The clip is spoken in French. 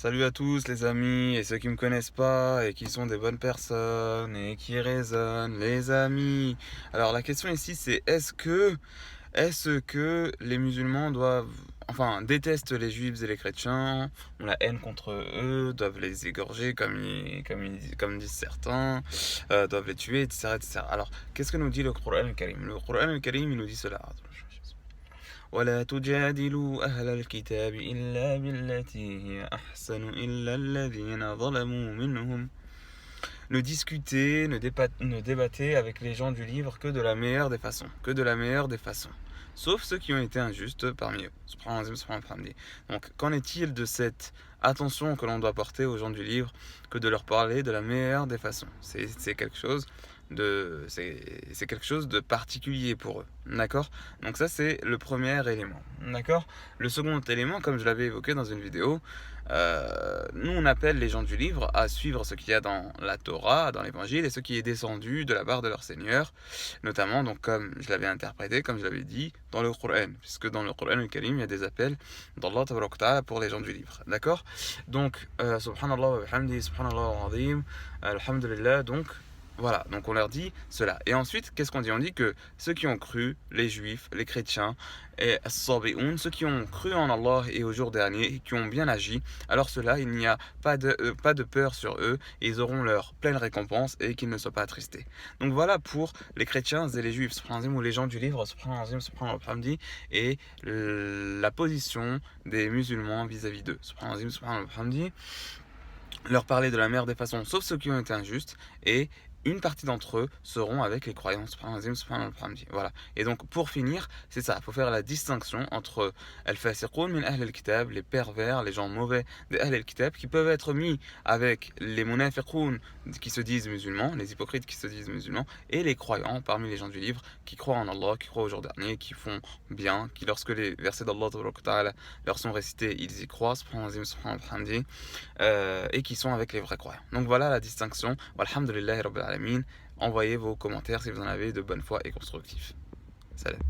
Salut à tous les amis et ceux qui me connaissent pas et qui sont des bonnes personnes et qui raisonnent, les amis. Alors la question ici c'est est-ce que les musulmans détestent les juifs et les chrétiens, ont la haine contre eux, doivent les égorger comme disent certains, doivent les tuer, etc., etc. Alors qu'est-ce que nous dit le Coran al-Karim? Le Coran al-Karim il nous dit cela. ولا تجادلوا أهل الكتاب إلا بالتي هي أحسن إلا الذين ظلموا منهم. Ne discutez, ne débattez avec les gens du livre que de la meilleure des façons, sauf ceux qui ont été injustes parmi eux. Donc, qu'en est-il de cette attention que l'on doit porter aux gens du livre, que de leur parler de la meilleure des façons? C'est quelque chose de particulier pour eux, d'accord? Donc ça c'est le premier élément, d'accord? Le second élément, comme je l'avais évoqué dans une vidéo, nous on appelle les gens du livre à suivre ce qu'il y a dans la Torah, dans l'évangile, et ce qui est descendu de la part de leur Seigneur, notamment, donc comme je l'avais interprété, comme je l'avais dit, dans le Coran, puisque dans le Coran al-Karim, il y a des appels d'Allah Tabaraka wa Ta'ala pour les gens du livre, d'accord? Donc, subhanallah wa bihamdi, subhanallah wa azim, alhamdulillah, donc, voilà, donc on leur dit cela. Et ensuite, qu'est-ce qu'on dit? On dit que ceux qui ont cru, les juifs, les chrétiens, et ceux qui ont cru en Allah et au jour dernier, et qui ont bien agi, alors cela, il n'y a pas de peur sur eux, et ils auront leur pleine récompense, et qu'ils ne soient pas attristés. Donc voilà pour les chrétiens et les juifs, ou les gens du livre, et la position des musulmans vis-à-vis d'eux. Leur parler de la meilleure des façons, sauf ceux qui ont été injustes, et une partie d'entre eux seront avec les croyants. Voilà. Et donc, pour finir, c'est ça. Il faut faire la distinction entre al-fasiqoun min ahl al-kitab, les pervers, les gens mauvais de ahl al-kitab, qui peuvent être mis avec les munafiqoun qui se disent musulmans, les hypocrites qui se disent musulmans, et les croyants parmi les gens du livre qui croient en Allah, qui croient au jour dernier, qui font bien, qui lorsque les versets d'Allah leur sont récités, ils y croient, et qui sont avec les vrais croyants. Donc voilà la distinction. Walhamdulillahi Rabbil Alamin. Envoyez vos commentaires si vous en avez de bonne foi et constructifs. Salam.